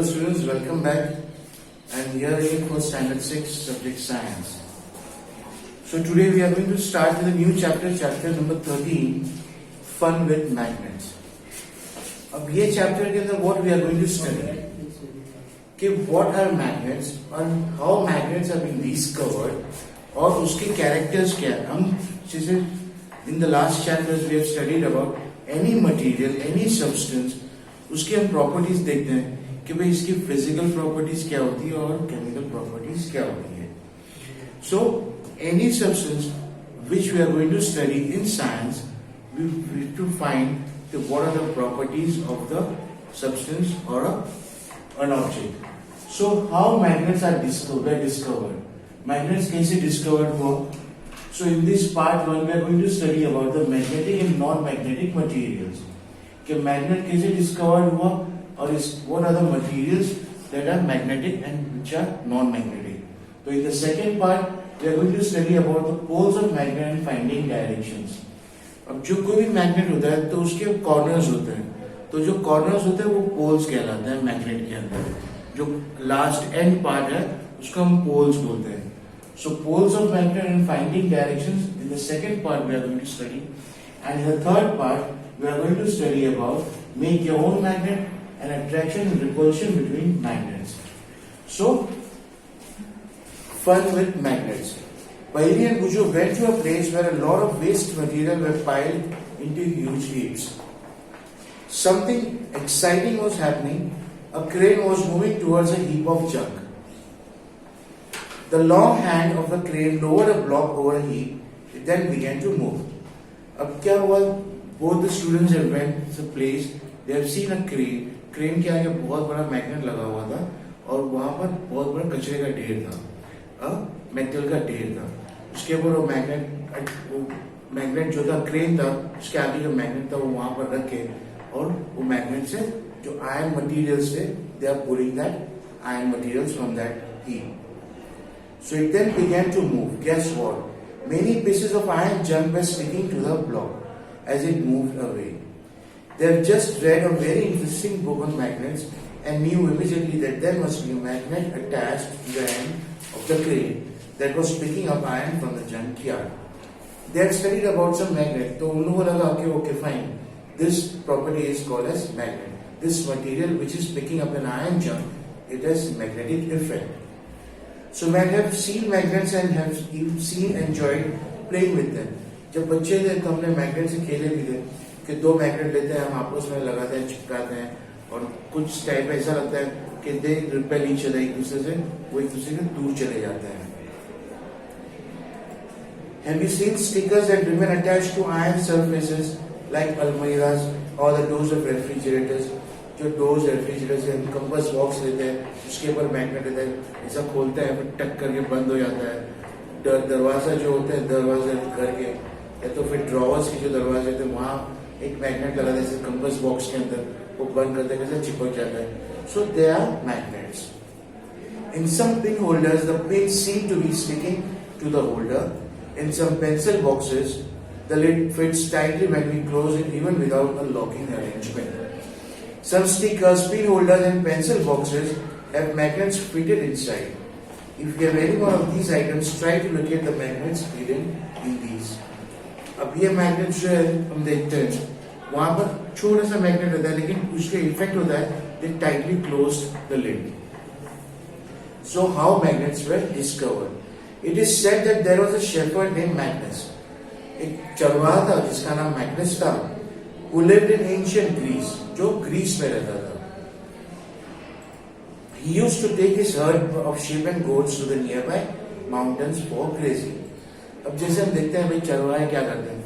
Hello students, welcome back. I'm here again for standard 6 subject science. So today we are going to start with a new chapter, chapter number 13, fun with magnets. अब ये chapter के अंदर what we are going to study कि what are magnets and how magnets have been discovered और उसके characters क्या है. हम जैसे in the last chapters we have studied about any material, any substance, उसकी हम प्रॉपर्टीज देखते हैं कि भाई इसकी फिजिकल प्रॉपर्टीज क्या होती है और केमिकल प्रॉपर्टीज क्या होती है. So any substance which we are going to study in science we need to find what are the properties of the substance और an object. So how magnets are discovered. Magnets कैसे discovered हुआ. So in this part 1 we are going to study about the magnetic and non-magnetic materials. कि magnet कैसे discovered हुआ और what are the materials that are magnetic and which are non-magnetic. So in the second part we are going to study about the poles of magnet and finding directions. अब जो कोई भी magnet होता है तो उसके कॉर्नर्स होते हैं. तो जो कॉर्नर्स होते हैं वो पोल्स कहलाते हैं मैग्नेट के अंदर. जो लास्ट एंड पार्ट है उसको हम पोल्स बोलते हैं. So poles of magnet and finding directions in the second part we are going to study, and in the third part we are going to study about make your own magnet and attraction and repulsion between magnets. So fun with magnets. Bailey and Bujo went to a place where a lot of waste material were piled into huge heaps. Something exciting was happening. A crane was moving towards a heap of junk. The long hand of the crane lowered a block over a heap. It then began to move. अब क्या हुआ? Both the students have went to the place. They have seen a crane. Crane के आगे बहुत बड़ा magnet लगा हुआ था और वहां पर बहुत बड़ा कचरे का ढेर था, मेटल का ढेर था. उसके ऊपर वो मैग्नेट जो था क्रेन था उसके आगे जो मैग्नेट था वो वहां पर रखे और वो मैग्नेट से जो आयरन मटेरियल्स थे they are pulling that iron materials from that heap. So it then began to move. Guess what? Many pieces of iron junk were sticking to the block as it moved away. They have just read a very interesting book on magnets and knew immediately that there must be a magnet attached to the end of the crane that was picking up iron from the junkyard. They had studied about some magnet. तो उन लोगों को लगा कि okay fine, this property is called as magnet. This material which is picking up an iron junk, it has magnetic effect. So men have seen magnets and have seen enjoyed playing with them. जब बच्चे थे तो हमने magnet से खेले भी थे कि दो मैग्नेट लेते हैं हम आपस में लगाते हैं चिपकाते हैं और कुछ टाइप ऐसा लगता है कि दे रिपेल ईच अदर एक दूसरे से वो एक दूसरे से दूर चले जाते हैं. Have you seen stickers that remain attached to iron surfaces like almirahs or the doors of refrigerators? जो डोर्स रेफ्रिजरेटर से कंपास बॉक्स लेते हैं उसके ऊपर मैग्नेट रहता है, ऐसा खोलते हैं फिर टक करके बंद हो जाता है. दरवाजा जो होता है दरवाजे घर के या तो फिर ड्रॉवर्स के जो दरवाजे होते हैं वहाँ एक मैग्नेट लगा जैसे कंपास बॉक्स के अंदर वो बंद करते कैसे चिपक जाता है. So they are magnets. In some pin holders the pin seem to be sticking to the holder. In some pencil boxes the lid fits tightly when we close it even without a locking arrangement. Some stickers, pin holders and pencil boxes have magnets fitted inside. If you have any one of these items, try to locate the magnets hidden in these. अब ये magnet जो है हम देखते हैं वहां पर छोटा सा मैग्नेट होता है लेकिन उसका इफेक्ट होता है they tightly closed the lid. So how magnets were discovered? It is said that there was a shepherd named Magnus. एक चरवाहा था जिसका नाम मैग्नस था who lived in ancient Greece, जो ग्रीस में रहता था. He used to take his herd of sheep and goats to the nearby mountains for grazing. अब जैसे हम देखते हैं भाई चरवाहे क्या करते हैं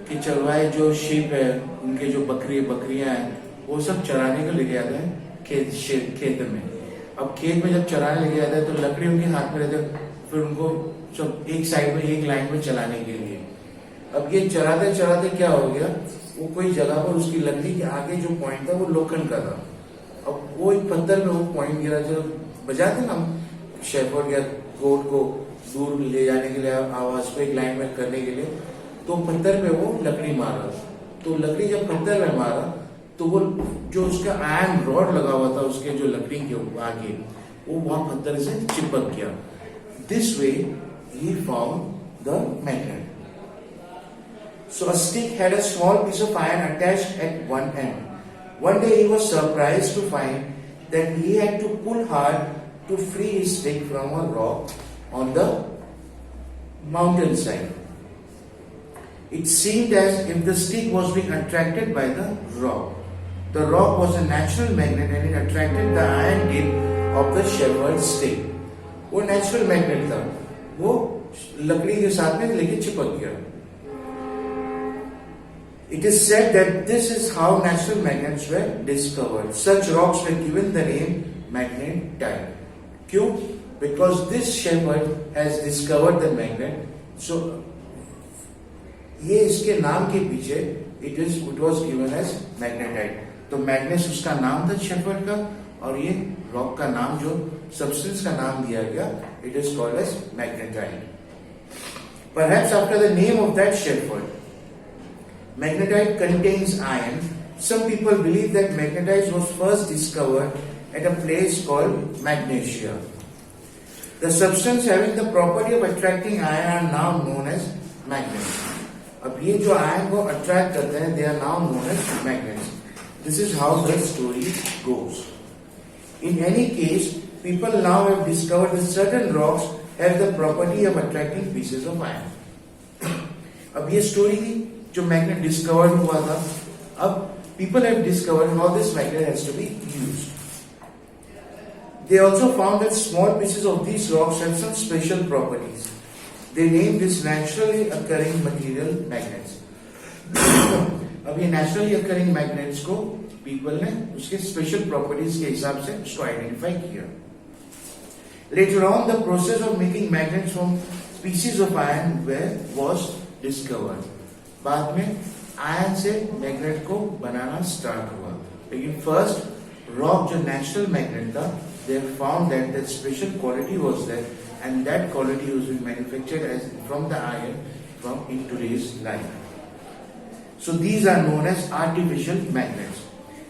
कि चरवाहे जो sheep है उनके जो बकरियां हैं वो सब चराने को लेके आते हैं खेत में. अब खेत में जब चराने लेके जाते हैं तो लकड़ी उनके हाथ में रहते हैं फिर उनको सब एक साइड में एक लाइन में चलाने के लिए. अब ये चराते चराते क्या हो गया वो कोई जगह पर उसकी लकड़ी के आगे जो पॉइंट था वो लोखंड का था. अब वो एक पत्थर में वो पॉइंट गिरा जो बजाते ना हम शेफर्ड या गोट को दूर ले जाने के लिए आवाज को एक लाइन में करने के लिए तो पत्थर में वो लकड़ी मारा. तो लकड़ी जब पत्थर में मारा तो वो जो उसका आयरन रॉड लगा हुआ था उसके जो लकड़ी के आगे, वो वहां पत्थर से चिपक गया. This way he found the magnet. So a stick had a small piece of iron attached at one end. One day he was surprised to find that he had to pull hard to free his stick from a rock on the mountainside. It seemed as if the stick was being attracted by the rock. The rock was a natural magnet and it attracted the iron tip of the shepherd's stick. वो natural magnet था, वो लकड़ी के साथ में लेके चिपक गया. It is said that this is how natural magnets were discovered. Such rocks were given the name magnetite. क्यों? Because this shepherd has discovered the magnet. So ये इसके नाम के पीछे it was given as magnetite. तो मैग्नेस उसका नाम था शेफर्ड का, और ये रॉक का नाम जो सब्सटेंस का नाम दिया गया, it is called as magnetite. Perhaps after the name of that shepherd, magnetite contains iron. Some people believe that magnetite was first discovered at a place called Magnesia. The substance having the property of attracting iron are now known as magnets. अब ये जो ion को attract करते हैं, they are now known as magnets. This is how the story goes. In any case, people now have discovered that certain rocks have the property of attracting pieces of iron. अब ये story थी जो magnet discovered हुआ था. अब people have discovered how this magnet has to be used. They also found that small pieces of these rocks have some special properties. They named this naturally occurring material magnets. अब ये naturally occurring magnets को people ने उसके special properties के हिसाब से उसको identify किया. Later on, the process of making magnets from pieces of iron was discovered. बाद में आयरन से मैग्नेट को बनाना स्टार्ट हुआ. लेकिन फर्स्ट रॉक जो नेचुरल मैग्नेट था, they found that that special quality was there, and that quality was being manufactured as from the iron from in today's life. So these are known as artificial magnets.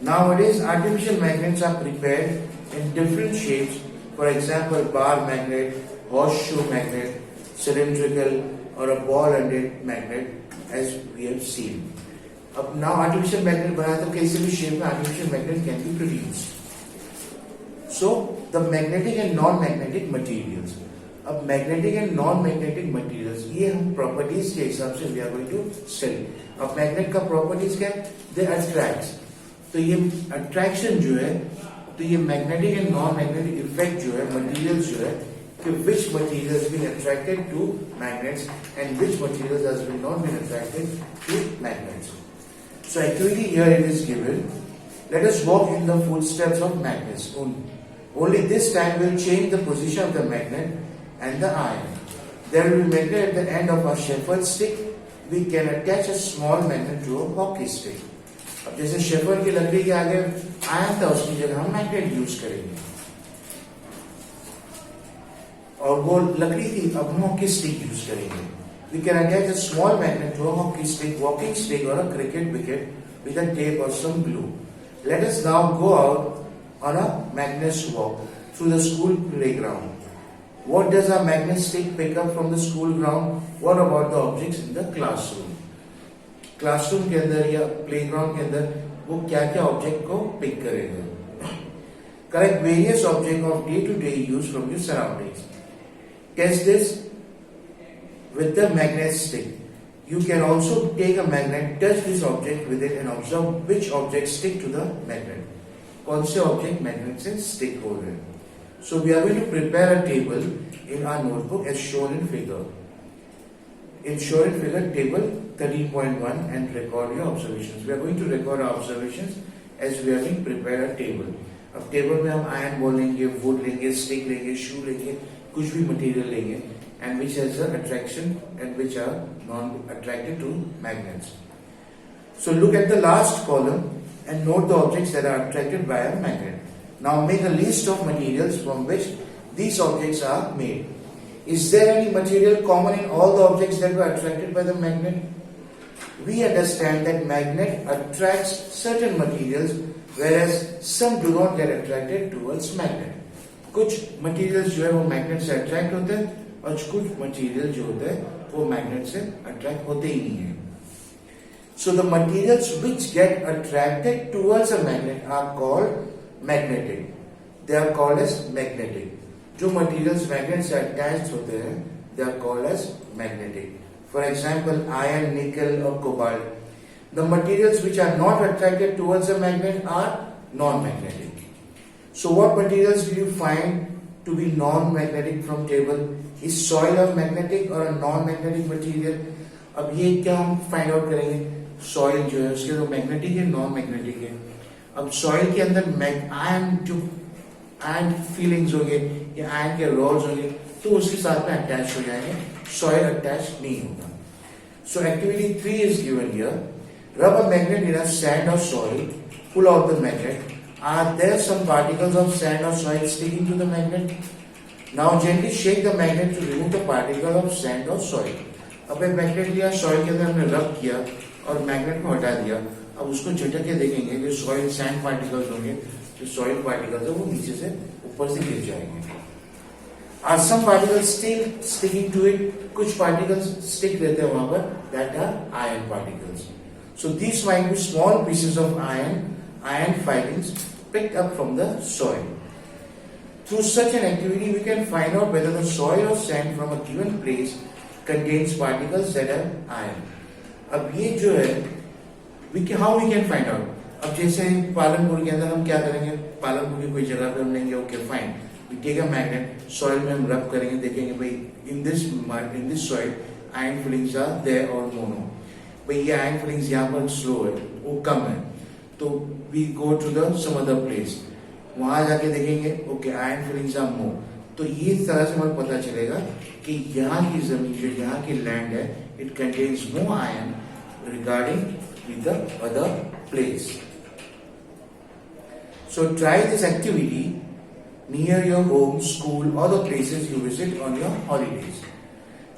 Nowadays, artificial magnets are prepared in different shapes. For example, bar magnet, horseshoe magnet, cylindrical, or a ball-ended magnet, as we have seen. अब now artificial magnet बना तो कैसे भी shape में artificial magnet can be produced. So the magnetic and non-magnetic materials. अब magnetic and non-magnetic materials ये हम properties के हिसाब से we are going to study. अब magnet का properties क्या है? They attract. तो ये attraction जो है, तो ये magnetic and non-magnetic effect जो है, materials जो है, कि which materials been attracted to magnets and which materials has been not been attracted to magnets. So actually here it is given. Let us walk in the footsteps of magnets. Only this time we will change the position of the magnet and the iron. There will be magnet at the end of our shepherd stick. We can attach a small magnet to a hockey stick. अब जैसे shepherd की लकड़ी के आगे iron था, उसकी जगह हम मैग्नेट यूज करेंगे. और वो लकड़ी थी, अब हम हॉकी स्टिक यूज करेंगे. We can attach a small magnet to a hockey stick, walking stick, or a cricket wicket with a tape or some glue. Let us now go out on a magnet walk through the school playground. What does a magnet stick pick up from the school ground? What about the objects in the classroom? Classroom के अंदर या playground के अंदर वो क्या क्या object को pick करेगा. Correct various object of day to day use from your surroundings. Test this with the magnet stick. You can also take a magnet, touch this object with it, and observe which objects stick to the magnet. कौन से object magnet से stick हो रहे हैं. So we are going to prepare a table in our notebook as shown in figure. In shown in figure table 13.1 and record your observations. We are going to record our observations as we are going to prepare a table. अब table में हम iron ball लेंगे, would लेंगे, stick लेंगे, शू लेंगे, कुछ भी material लेंगे, and which has an attraction and which are non-attracted to magnets. So look at the last column and note the objects that are attracted by a magnet. Now make a list of materials from which these objects are made. Is there any material common in all the objects that were attracted by the magnet? we understand that magnet attracts certain materials whereas some do not get attracted towards magnet. कुछ materials जो है वो magnet से attract होते हैं और कुछ material जो होते हैं वो magnet से attract होते ही नहीं है. So the materials which get attracted towards a magnet are called magnetic. They are called as magnetic. जो materials magnet से attached होते हैं they are called as magnetic. For example, iron, nickel or cobalt. The materials which are not attracted towards a magnet are non-magnetic. So what materials do you find to be non-magnetic from table? Is soil a magnetic or a non-magnetic material? अब ये क्या हम find out करेंगे? Soil जो है उसके तो magnetic है, non-magnetic है. अब soil के अंदर iron fillings होंगे या iron के rods होंगे तो उसके साथ में attach हो जाएंगे. Soil attached नहीं होगा. So activity 3 is given here. Rub a magnet in a sand or soil. Pull out the magnet. Are there some particles of sand or soil sticking to the magnet? Now gently shake the magnet to remove the particle of sand or soil. अब एक magnet लिया, soil के अंदर हमने रब किया और magnet को हटा दिया. अब उसको झटक के देखेंगे जो सॉइल सैंड पार्टिकल्स होंगे, जो सॉइल पार्टिकल्स है वो नीचे से ऊपर से गिर जाएंगे. Are some particles still sticking to it? कुछ particles stick रहते हैं वहां पर, that are iron particles. So these might be small pieces of iron filings picked up from the soil. Through such an activity, we can find out whether the soil or sand from a given place contains particles that are iron. अब ये जो है, how we can find out? अब जैसे पालनपुर के अंदर हम क्या करेंगे, पालनपुर की कोई जगह पे हम लेंगे, okay fine. We take a magnet, soil में हम रब करेंगे, देखेंगे भाई in this soil iron fillings are there or no. भाई ये iron fillings यहाँ पर slow है, वो कम है, तो we go to the some other place. वहां जाके देखेंगे okay iron fillings are more. तो ये तरह से हमें पता चलेगा कि यहाँ की जमीन जो यहाँ की लैंड है it contains more iron regarding with the other place. So try this activity near your home, school or the places you visit on your holidays.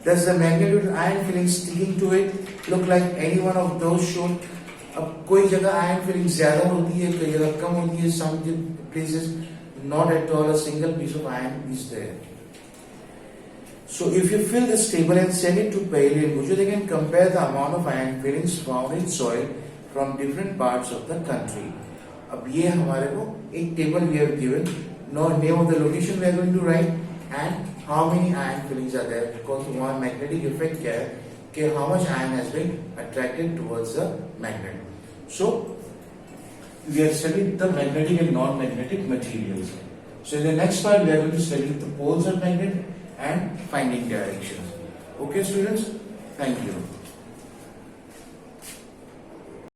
Does the magnet with iron filling sticking to it look like any one of those shown? अब कोई जगह iron filling ज्यादा होती है, कोई जगह कम होती है. Some places not at all a single piece of iron is there. So if you fill this table and send it to Paheli and Gujo, they can compare the amount of iron fillings found in soil from different parts of the country. अब ये हमारे को एक table we have given. Now name of the location we are going to write and how many iron fillings are there, because वहाँ magnetic effect क्या है कि how much iron has been attracted towards the magnet. So we are studying the magnetic and non-magnetic materials. So in the next part we are going to study the poles of magnet and finding directions. Okay students, thank you.